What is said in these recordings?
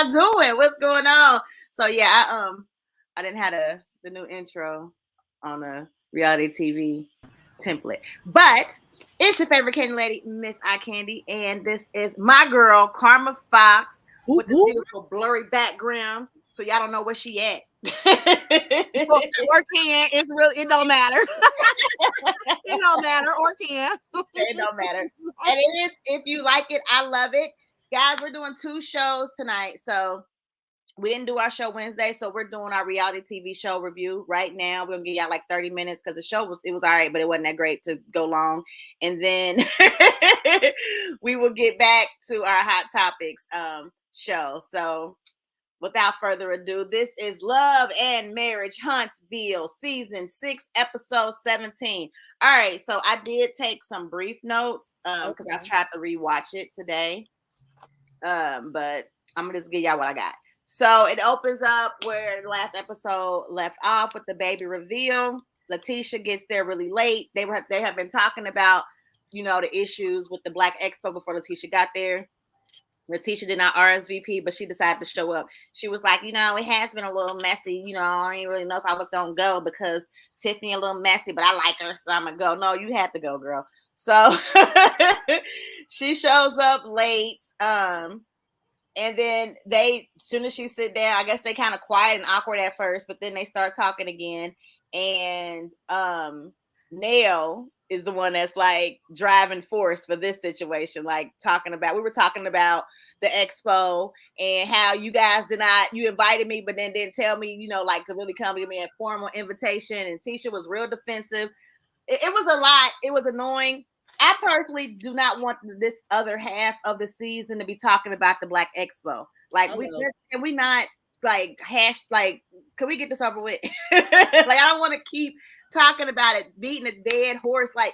y'all doing? What's going on? So yeah, I didn't have the new intro on a reality TV template, but it's your favorite candy lady, MrsiCandi, and this is my girl Karma Fox with this beautiful blurry background, so y'all don't know where she at. Or can. It's really, it don't matter. It don't matter, or can. It don't matter. And it is, if you like it, I love it. Guys, we're doing 2 shows tonight. So we didn't do our show Wednesday, so we're doing our reality TV show review right now. We're gonna give y'all like 30 minutes because the show was all right, but it wasn't that great to go long. And then we will get back to our hot topics show. So without further ado, this is Love and Marriage Huntsville, season 6, episode 17. All right, so I did take some brief notes because I tried to rewatch it today. But I'm gonna just give y'all what I got. So it opens up where the last episode left off with the baby reveal. Letitia gets there really late. They have been talking about, the issues with the Black Expo before Letitia got there. Letitia did not RSVP, but she decided to show up. She was like, it has been a little messy. I didn't really know if I was going to go because Tiffany a little messy, but I like her, so I'm going to go. No, you had to go, girl. So she shows up late. And then as soon as she sit down, I guess they kind of quiet and awkward at first, but then they start talking again. And Nell is the one that's like driving force for this situation. Like we were talking about the expo and how you guys you invited me, but then didn't tell me, to really come to me a formal invitation. And Tisha was real defensive. It was a lot. It was annoying. I personally do not want this other half of the season to be talking about the Black Expo. Like, can we not can we get this over with? I don't want to keep talking about it, beating a dead horse. Like,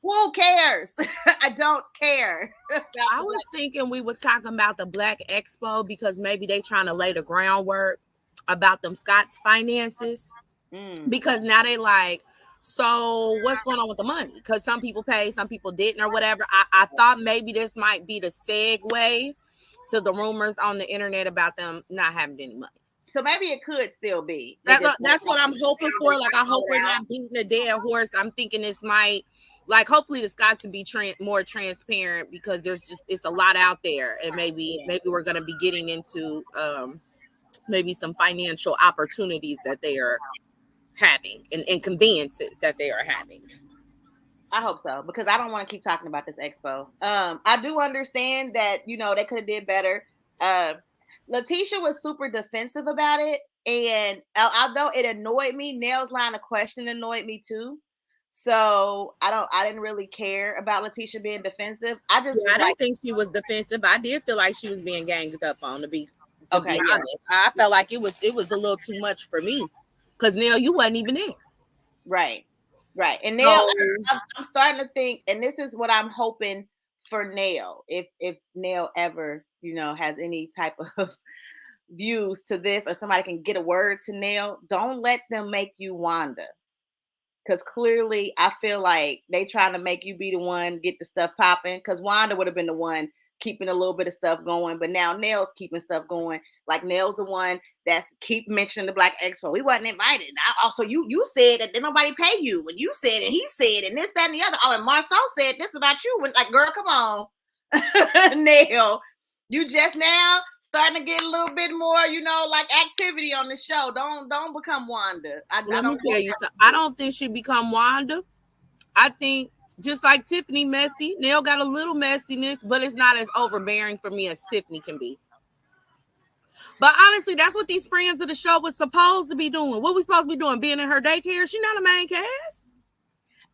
who cares? I don't care. I was thinking we was talking about the Black Expo because maybe they trying to lay the groundwork about them Scott's finances. Because now they like, so what's going on with the money? Because some people paid, some people didn't, or whatever. I thought maybe this might be the segue to the rumors on the internet about them not having any money. So maybe it could still be. That's what I'm hoping for. Like, I hope we're not beating a dead horse. I'm thinking this might, hopefully the Scotts will be more transparent because it's a lot out there, and maybe we're going to be getting into maybe some financial opportunities that they are having and inconveniences that they are having. I hope so, because I don't want to keep talking about this expo. I do understand that, they could have did better. Letitia was super defensive about it. And although it annoyed me, Nell's line of question annoyed me too. So I didn't really care about Letitia being defensive. I don't think she was defensive. I did feel like she was being ganged up on, to be honest. I felt like it was a little too much for me. Because Nell, you wasn't even there. Right. And Nell, I'm starting to think, and this is what I'm hoping for Nell, if Nell ever, has any type of views to this, or somebody can get a word to Nell, don't let them make you Wanda. Because clearly, I feel like they trying to make you be the one, get the stuff popping, because Wanda would have been the one keeping a little bit of stuff going, but now Nell's keeping stuff going. Like, Nell's the one that's keep mentioning the Black Expo. We wasn't invited. Also, you said that didn't nobody pay you, and you said, and he said, and this, that, and the other. Oh, and Marceau said this about you. When, like, girl, come on, Nell, you just now starting to get a little bit more, activity on the show. Don't become Wanda. Let me tell you something. I don't think she become Wanda. I think, just like Tiffany messy, Nell got a little messiness, but it's not as overbearing for me as Tiffany can be. But honestly, that's what these friends of the show was supposed to be doing. What we supposed to be doing? Being in her daycare? She's not a main cast.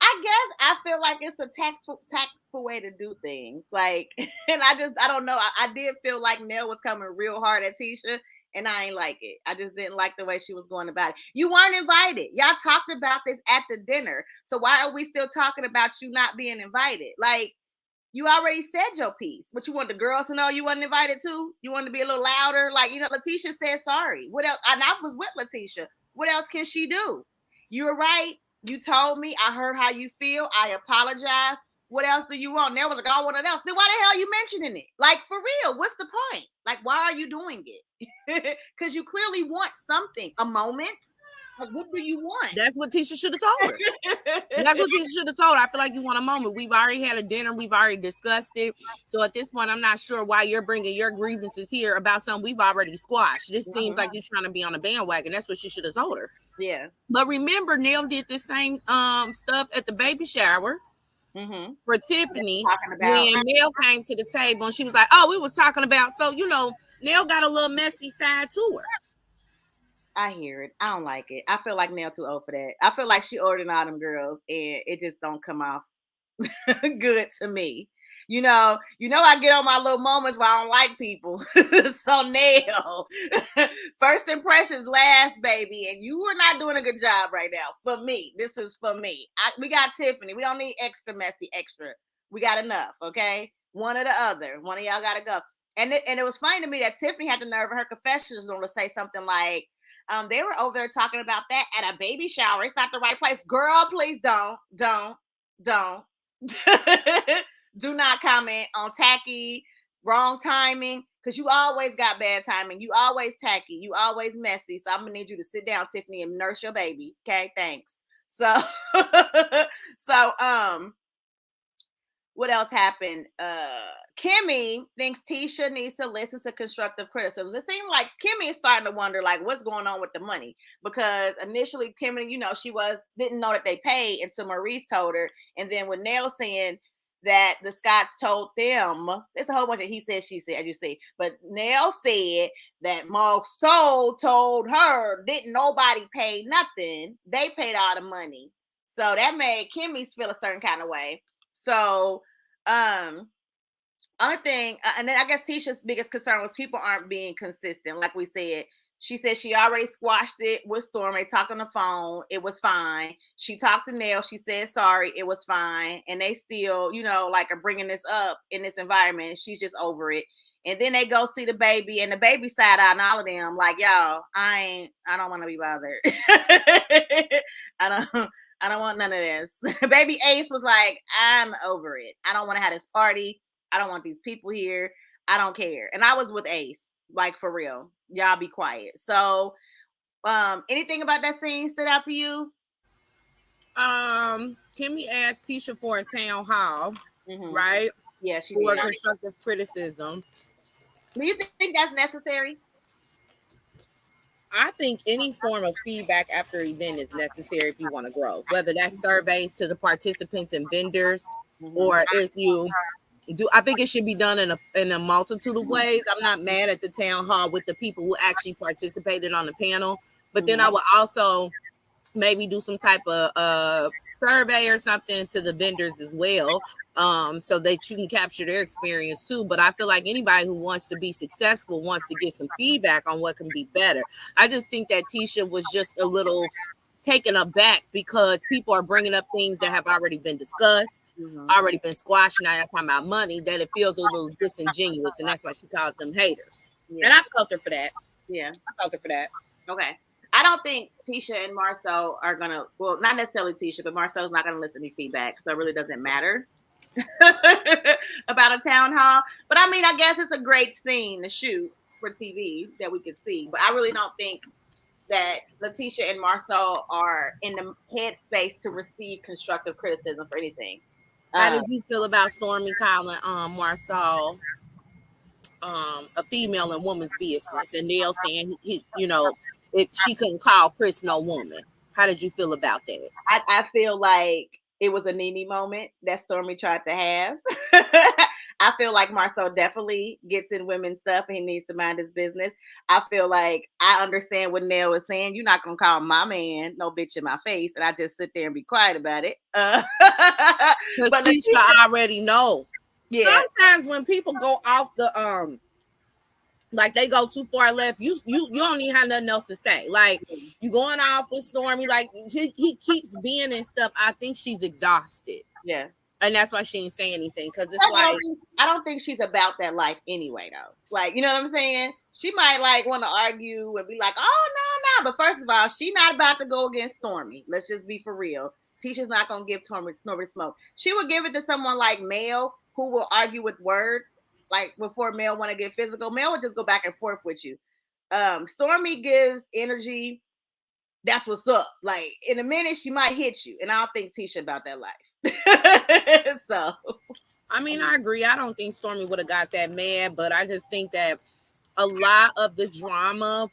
I guess I feel like it's a tactful way to do things. Like, and I don't know. I did feel like Nell was coming real hard at Tisha, and I ain't like it. I just didn't like the way she was going about it. You weren't invited. Y'all talked about this at the dinner. So why are we still talking about you not being invited? Like, you already said your piece, but you want the girls to know you wasn't invited too? You want to be a little louder? Like, Letitia said sorry. What else? And I was with Letitia. What else can she do? You were right. You told me. I heard how you feel. I apologize. what else do you want? And there was like, I want else. Then why the hell are you mentioning it? Like, for real, what's the point? Like, why are you doing it? Because you clearly want something, a moment. Like, what do you want? That's what Tisha should have told her. That's what Tisha should have told her. I feel like you want a moment. We've already had a dinner. We've already discussed it. So at this point, I'm not sure why you're bringing your grievances here about something we've already squashed. This seems like you're trying to be on a bandwagon. That's what she should have told her. Yeah. But remember, Neil did the same stuff at the baby shower for Tiffany when Neil came to the table and she was like, oh, we was talking about. So, you know, Neil got a little messy side to her. I hear it. I don't like it. I feel like Nell too old for that. I feel like she ordered all them girls and it just don't come off good to me. You know, I get on my little moments where I don't like people. So Nell, first impressions last, baby, and you are not doing a good job right now. For me, this is for me. We got Tiffany. We don't need extra messy, extra. We got enough, okay? One or the other. One of y'all got to go. And it was funny to me that Tiffany had the nerve in her confessions to say something like, they were over there talking about that at a baby shower. It's not the right place. Girl, please don't. Do not comment on tacky, wrong timing, because you always got bad timing. You always tacky. You always messy. So I'm going to need you to sit down, Tiffany, and nurse your baby. Okay, thanks. So, what else happened? Kimmy thinks Tisha needs to listen to constructive criticism. It seems like Kimmy is starting to wonder, like, what's going on with the money? Because initially, Kimmy, she didn't know that they paid until Maurice told her. And then with Nell saying that the Scotts told them, there's a whole bunch of he said, she said, as you see. But Nell said that Marceau told her, didn't nobody pay nothing. They paid all the money. So that made Kimmy feel a certain kind of way. So, other thing, and then I guess Tisha's biggest concern was people aren't being consistent. Like we said, she said she already squashed it with Storm. They talked on the phone. It was fine. She talked to Nell. She said sorry. It was fine. And they still, like are bringing this up in this environment. She's just over it. And then they go see the baby, and the baby side eye and all of them like, y'all, I don't want to be bothered. I don't want none of this. Baby Ace was like, I'm over it. I don't want to have this party. I don't want these people here. I don't care. And I was with Ace, like for real. Y'all be quiet. So, anything about that scene stood out to you? Kimmy asked Tisha for a town hall, right? Yeah, she for did. Constructive criticism. Do you think that's necessary? I think any form of feedback after an event is necessary if you want to grow, whether that's surveys to the participants and vendors, or if you do, I think it should be done in a multitude of ways. I'm not mad at the town hall with the people who actually participated on the panel, but then I would also maybe do some type of survey or something to the vendors as well, so that you can capture their experience too. But I feel like anybody who wants to be successful wants to get some feedback on what can be better. I just think that Tisha was just a little taken aback because people are bringing up things that have already been discussed, already been squashed. Now you're talking about money, that it feels a little disingenuous, and that's why she called them haters. And I felt her for that. Yeah, I felt her for that. Okay. I don't think Tisha and Marceau are gonna, well, not necessarily Tisha, but Marceau's not gonna listen to feedback, so it really doesn't matter about a town hall. But I mean, I guess it's a great scene to shoot for TV that we could see. But I really don't think that Letitia and Marceau are in the headspace to receive constructive criticism for anything. How did you feel about Stormy calling Marceau a female in woman's business, and Neil saying he if she couldn't call Chris no woman? How did you feel about that? I feel like it was a Nene moment that Stormy tried to have. I feel like Marceau definitely gets in women's stuff and he needs to mind his business. I feel like I understand what Nell was saying. You're not going to call my man no bitch in my face. And I just sit there and be quiet about it. But Tisha already know. Yeah. Sometimes when people go off the like they go too far left, you don't even have nothing else to say. Like you going off with Stormy, like he keeps being and stuff. I think she's exhausted. Yeah. And that's why she ain't saying anything, because it's I don't think she's about that life anyway, though. Like, you know what I'm saying? She might like want to argue and be like, oh no. But first of all, she's not about to go against Stormy. Let's just be for real. Tisha's not gonna give Stormy smoke. She would give it to someone like Mel, who will argue with words. Like before Mel want to get physical, Mel would just go back and forth with you. Stormy gives energy. That's what's up. Like in a minute, she might hit you, and I don't think Tisha about that life. So, I mean, I agree. I don't think Stormy would have got that mad, but I just think that a lot of the drama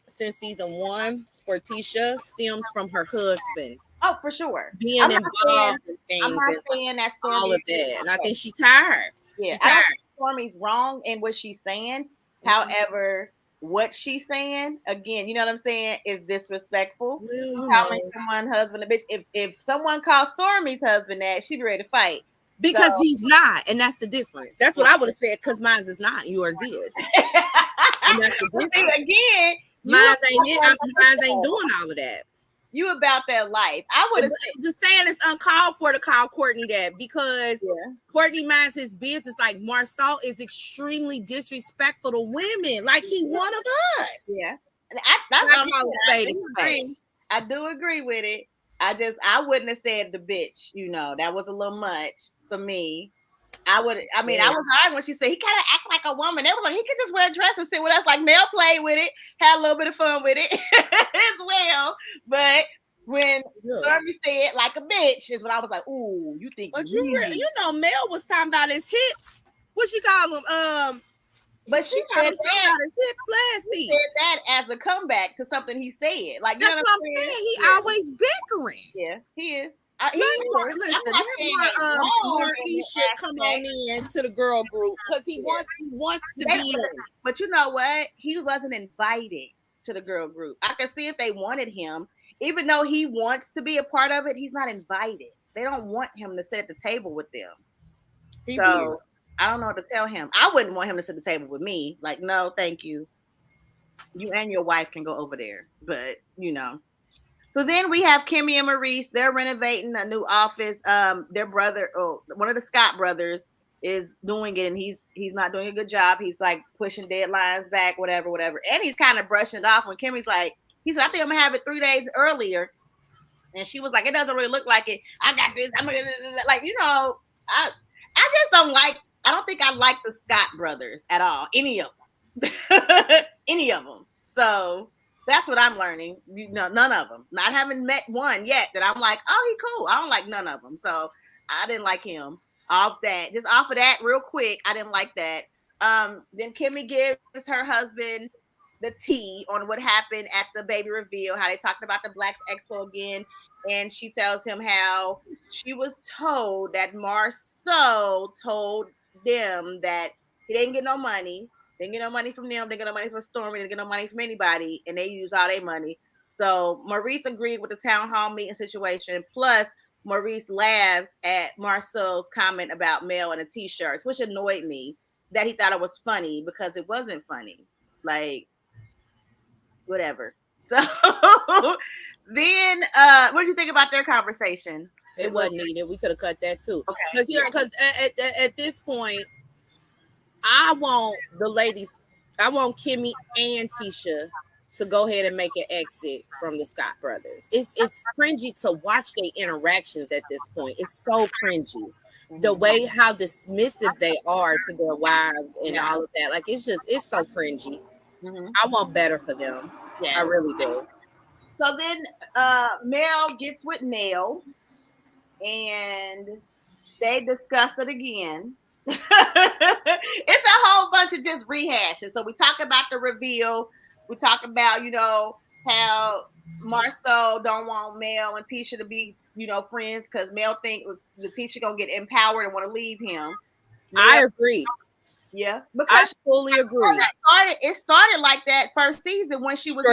since season 1 for Tisha stems from her husband. Oh, for sure. Being involved in things. I'm not saying that Stormy all of that. And I think she's tired. Yeah, I don't think Stormy's wrong in what she's saying. Mm-hmm. However, what she's saying, again, you know what I'm saying, is disrespectful. Calling someone husband a bitch. If someone calls Stormy's husband that, she'd be ready to fight. Because he's not, and that's the difference. That's what I would have said, because mine is not, yours is. And that's the difference. See, again, mine ain't doing all of that. You about that life. I would have just saying it's uncalled for to call Courtney that, because Courtney minds his business. Like Marsau is extremely disrespectful to women. Like he one of us. Yeah. I do agree with it. I wouldn't have said the bitch, you know, that was a little much for me. I was hard when she said he kind of act like a woman. Everybody, he could just wear a dress and sit with us. Like Mel played with it, had a little bit of fun with it as well. But when Stormy said like a bitch, is when I was like, ooh, you think? But you know, Mel was talking about his hips. What she call him? But she said that his hips last season. Said that as a comeback to something he said. Like that's what I'm saying. He always bickering. Yeah, he is. He should come on in to the girl group because he wants to be in. But you know what? He wasn't invited to the girl group. I can see if they wanted him, even though he wants to be a part of it, he's not invited. They don't want him to sit at the table with them. So I don't know what to tell him. I wouldn't want him to sit at the table with me. Like, no, thank you. You and your wife can go over there. But, you know. So then we have Kimmy and Maurice. They're renovating a new office. Their brother, one of the Scott brothers, is doing it, and he's not doing a good job. He's like pushing deadlines back, whatever. And he's kind of brushing it off when Kimmy's like, he said, I think I'm gonna have it 3 days earlier. And she was like, it doesn't really look like it. I got this. I'm gonna, like, you know, I just don't think I like the Scott brothers at all. Any of them. So that's what I'm learning. You know, none of them. Not having met one yet that I'm like, oh, he cool. I don't like none of them. So I didn't like him. Off of that real quick, I didn't like that. Then Kimmy gives her husband the tea on what happened at the baby reveal, how they talked about the Blacks Expo again. And she tells him how she was told that Marsau told them that he didn't get no money. Didn't get no money from them. Didn't get no money from Stormy. Didn't get no money from anybody. And they used all their money. So Maurice agreed with the town hall meeting situation. Plus, Maurice laughs at Marsau's comment about Mel and the t-shirts, which annoyed me that he thought it was funny because it wasn't funny. Like, whatever. So then, what did you think about their conversation? It wasn't needed. We could have cut that too. Because at this point, I want Kimmy and Tisha to go ahead and make an exit from the Scott brothers. It's cringy to watch their interactions at this point. It's so cringy. Mm-hmm. The way how dismissive they are to their wives and all of that. Like, it's so cringy. Mm-hmm. I want better for them. Yeah. I really do. So then Mel gets with Nell and they discuss it again. It's a whole bunch of just rehashes. So we talk about the reveal. We talk about, you know, how Marsau don't want Mel and Tisha to be, you know, friends because Mel thinks the Tisha gonna get empowered and want to leave him. I agree. Yeah, because I fully agree. It started like that first season when she was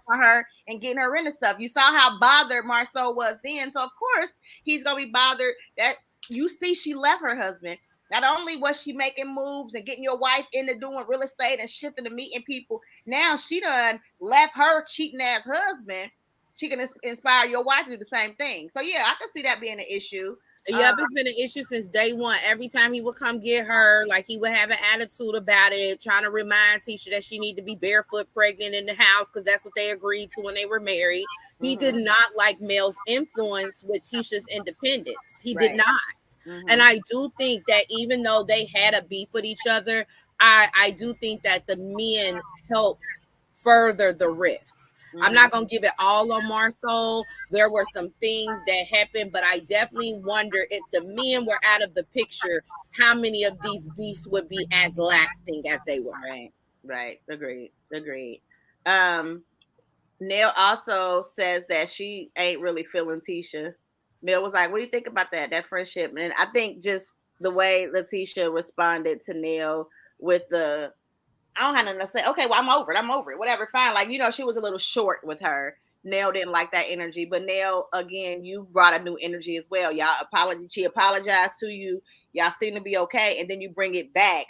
for her and getting her into stuff. You saw how bothered Marsau was then, so of course he's gonna be bothered that you see she left her husband. Not only was she making moves and getting your wife into doing real estate and shifting to meeting people, now she done left her cheating ass husband. She can inspire your wife to do the same thing. So yeah, I can see that being an issue. Yep, it's been an issue since day one. Every time he would come get her, like he would have an attitude about it, trying to remind Tisha that she need to be barefoot pregnant in the house because that's what they agreed to when they were married. He did not like Mel's influence with Tisha's independence. He did not. And I do think that even though they had a beef with each other, I do think that the men helped further the rifts. I'm not gonna give it all on Marceau. There were some things that happened, but I definitely wonder if the men were out of the picture, how many of these beefs would be as lasting as they were. Right. Agreed. Nell also says that she ain't really feeling Tisha. Nell was like, "What do you think about that friendship?" And I think just the way Letitia responded to Nell with the, I don't have nothing to say. Okay, well, I'm over it. Whatever, fine. Like, she was a little short with her. Nell didn't like that energy. But Nell, again, you brought a new energy as well. She apologized to you. Y'all seem to be okay. And then you bring it back.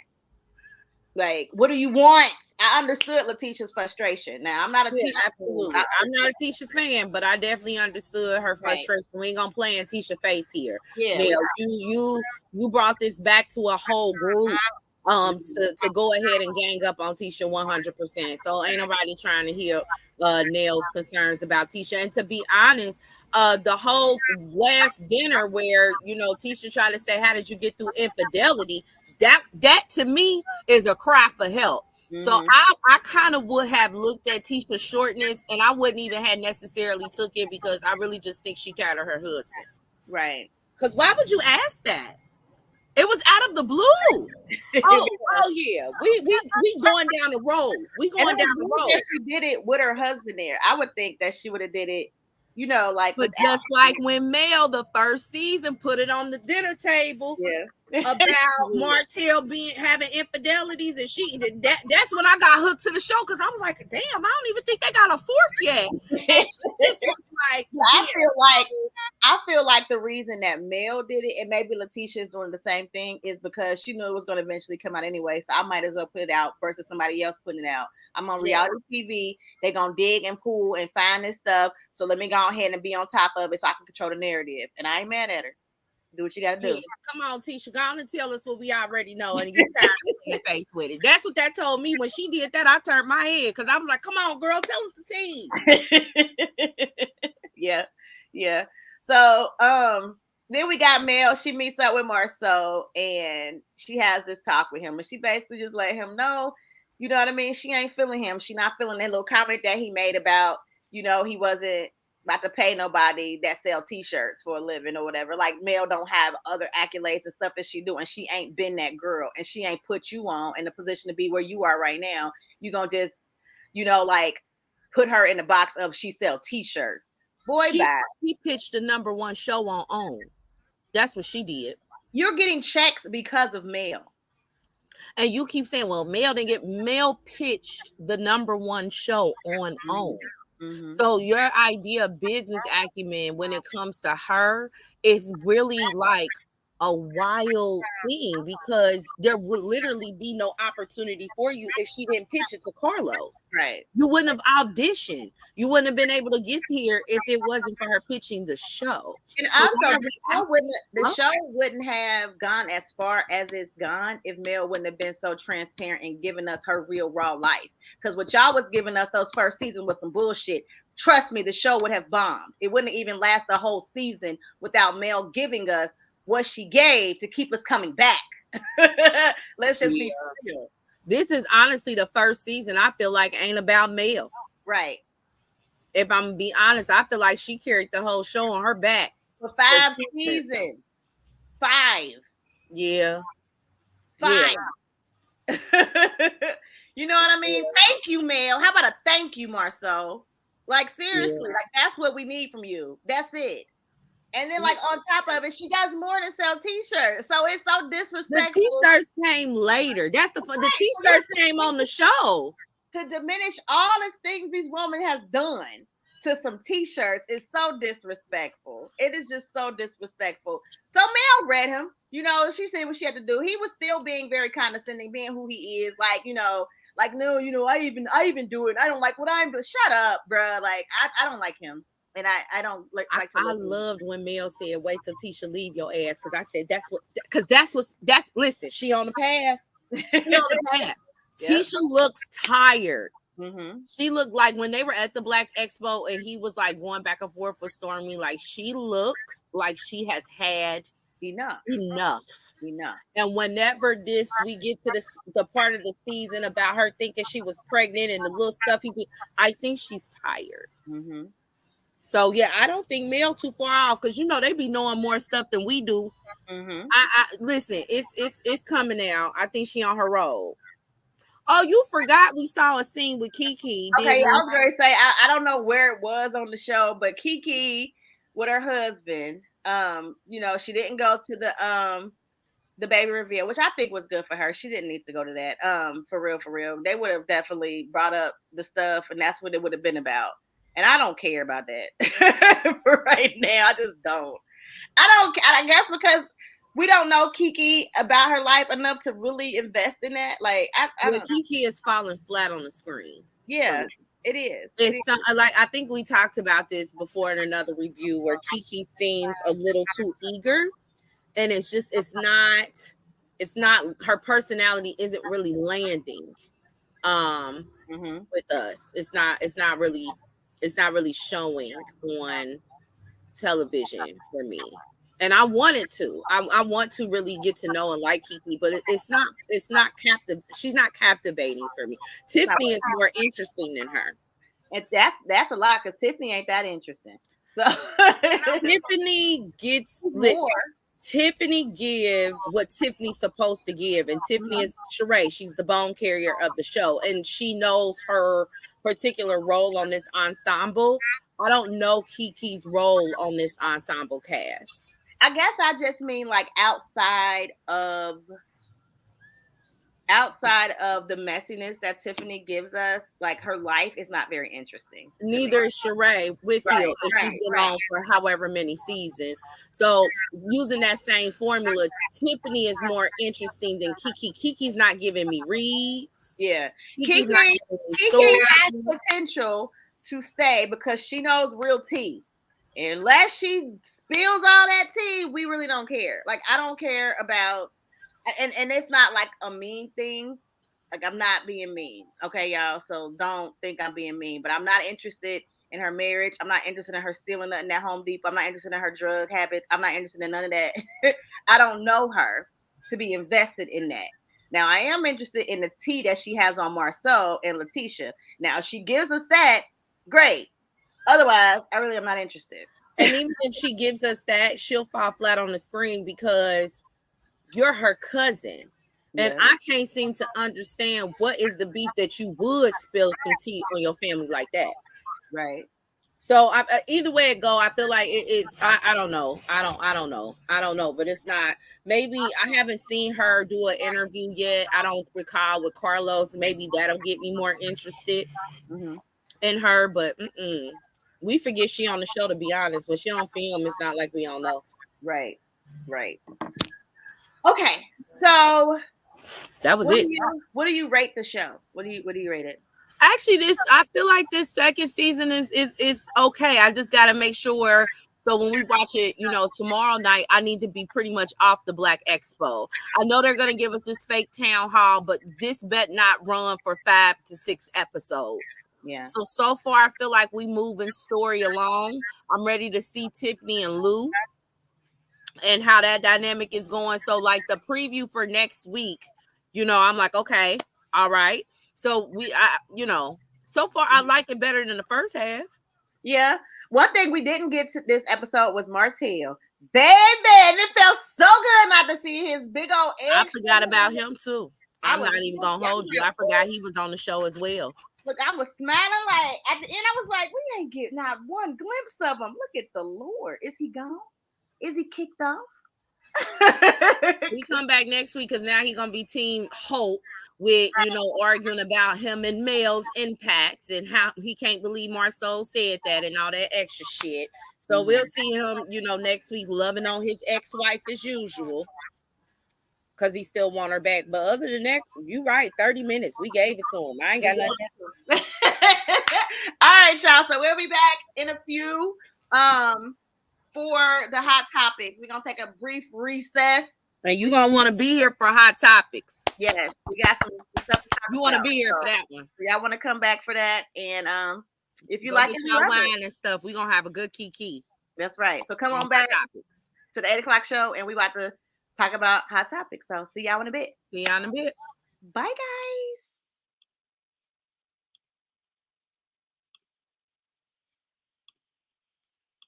Like, what do you want? I understood Letitia's frustration. Now, I'm not a Tisha absolutely. I'm not a Tisha fan, but I definitely understood her frustration. We ain't gonna play in Tisha face here. Yeah, Nell, you brought this back to a whole group to go ahead and gang up on Tisha 100%. So ain't nobody trying to hear Nell's concerns about Tisha. And to be honest, the whole last dinner where Tisha tried to say, "How did you get through infidelity?" That to me is a cry for help. So I kind of would have looked at Tisha's shortness, and I wouldn't even have necessarily took it because I really just think she tired of her husband. Right. Because why would you ask that? It was out of the blue. Oh yeah. We going down the road. We going down the road. She did it with her husband there. I would think that she would have did it, but just like when Mel the first season put it on the dinner table about Martell having infidelities, and that's when I got hooked to the show because I was like, damn, I don't even think they got a fourth yet. And she just was like, I feel like the reason that Mel did it, and maybe Letitia is doing the same thing, is because she knew it was going to eventually come out anyway. So I might as well put it out versus somebody else putting it out. I'm on reality TV. They're going to dig and pull and find this stuff. So let me go ahead and be on top of it so I can control the narrative. And I ain't mad at her. Do what you got to do. Come on, Tisha. Go on and tell us what we already know and you tired of your face with it. That's what that told me. When she did that, I turned my head because I was like, come on, girl, tell us the tea. Yeah. So then we got Mel. She meets up with Marceau and she has this talk with him. And she basically just let him know, you know what I mean? She ain't feeling him. She not feeling that little comment that he made about, he wasn't about to pay nobody that sell t-shirts for a living or whatever. Like, Mel don't have other accolades and stuff that she do, and she ain't been that girl, and she ain't put you on in a position to be where you are right now. You gonna just like put her in the box of she sell t-shirts. Boy, she pitched the #1 show on OWN. That's what she did. You're getting checks because of Mel. And you keep saying, well, Mel pitched the #1 show on OWN. So your idea of business acumen when it comes to her is really like a wild thing because there would literally be no opportunity for you if she didn't pitch it to Carlos. Right. You wouldn't have auditioned. You wouldn't have been able to get here if it wasn't for her pitching the show. And also, the show wouldn't have gone as far as it's gone if Mel wouldn't have been so transparent and giving us her real raw life. Because what y'all was giving us those first seasons was some bullshit. Trust me, the show would have bombed. It wouldn't even last the whole season without Mel giving us what she gave to keep us coming back. Let's just be real. This is honestly the first season I feel like ain't about Mel. Right. If I'm gonna be honest, I feel like she carried the whole show on her back. For 5 seasons. 5. Yeah. 5. Yeah. You know what I mean? Thank you, Mel. How about a thank you, Marceau? Like, seriously, like that's what we need from you. That's it. And then, like, on top of it, she does more than sell t-shirts. So it's so disrespectful. The t-shirts came later. That's the t-shirts came on the show. To diminish all these things these women have done to some t-shirts is so disrespectful. It is just so disrespectful. So Mel read him. She said what she had to do. He was still being very condescending, being who he is. Like, no, I even do it. I don't like what I'm doing. Shut up, bruh. Like, I don't like him. and I don't like to I listen. loved when Mel said, "Wait till Tisha leave your ass," because I said that's listen. She on the path. She on the path. Yep. Tisha looks tired. Mm-hmm. She looked like when they were at the Black Expo and he was like going back and forth with Stormy, like she looks like she has had Enough. And whenever we get to the part of the season about her thinking she was pregnant and the little stuff I think she's tired. Mm-hmm. So yeah, I don't think Mel too far off, because they be knowing more stuff than we do. Mm-hmm. I listen, it's coming out. I think she on her road. Oh, you forgot we saw a scene with Kiki. Okay, yeah, I was going to say I don't know where it was on the show, but Kiki with her husband, she didn't go to the baby reveal, which I think was good for her. She didn't need to go to that. For real. They would have definitely brought up the stuff, and that's what it would have been about. And I don't care about that for right now. I just don't. I guess because we don't know Kiki about her life enough to really invest in that. Like, Kiki is falling flat on the screen. Yeah, it is. Like, I think we talked about this before in another review where Kiki seems a little too eager, and it's not her personality isn't really landing with us. It's not really showing on television for me. And I wanted to. I want to really get to know and like Kiki, but it's not captive. She's not captivating for me. Tiffany is more interesting than her. And that's a lot, because Tiffany ain't that interesting. So Tiffany gets more. Tiffany gives what Tiffany's supposed to give, and Tiffany is Sheree. She's the bone carrier of the show, and she knows her particular role on this ensemble. I don't know Kiki's role on this ensemble cast. I guess I just mean like outside of the messiness that Tiffany gives us, like her life is not very interesting. Neither is Sheree Whitfield, and she's been on for however many seasons. So using that same formula, Tiffany is more interesting than Kiki. Kiki's not giving me reads. Yeah, Kiki has potential to stay because she knows real tea. Unless she spills all that tea, we really don't care. Like, I don't care about, and it's not like a mean thing. Like, I'm not being mean, okay, y'all? So don't think I'm being mean, but I'm not interested in her marriage. I'm not interested in her stealing nothing at Home Depot. I'm not interested in her drug habits. I'm not interested in none of that. I don't know her to be invested in that. Now, I am interested in the tea that she has on Marceau and Letitia. Now, if she gives us that, great. Otherwise, I really am not interested. And even if she gives us that, she'll fall flat on the screen because you're her cousin. And I can't seem to understand what is the beef that you would spill some tea on your family like that. Right. So either way it go, I feel like it is. I don't know. I don't know. But it's not. Maybe I haven't seen her do an interview yet. I don't recall with Carlos. Maybe that'll get me more interested in her. But we forget she on the show, to be honest. When she on film, it's not like we don't know. Right. Okay, so that was it. What do you rate the show? What do you rate it? Actually, I feel like this second season is okay. I just got to make sure. So when we watch it, tomorrow night, I need to be pretty much off the Black Expo. I know they're going to give us this fake town hall, but this bet not run for 5 to 6 episodes. Yeah. So far, I feel like we moving story along. I'm ready to see Tiffany and Lou and how that dynamic is going. So like the preview for next week, I'm like, okay, all right. So so far I like it better than the first half. Yeah. One thing we didn't get to this episode was Martell. Baby, it felt so good not to see his big old egg. I forgot about him too. I'm not even gonna hold you. I forgot he was on the show as well. Look, I was smiling like at the end. I was like, we ain't getting not one glimpse of him. Look at the Lord. Is he gone? Is he kicked off? We come back next week because now he's gonna be Team Hope with arguing about him and Mel's impacts and how he can't believe Marceau said that and all that extra shit. So we'll see him, next week loving on his ex-wife as usual because he still want her back. But other than that, you right, 30 minutes. We gave it to him. I ain't got nothing. right, y'all. So we'll be back in a few for the hot topics. We're gonna take a brief recess. And you're gonna want to be here for hot topics. Yes, we got some stuff to talk about. You want to be here for that one. Y'all want to come back for that. And if you Go like get it, your wine and stuff. We're gonna have a good kiki. That's right. So come on back to the 8 o'clock show, and we about to talk about hot topics. So see y'all in a bit. See y'all in a bit. Bye, guys.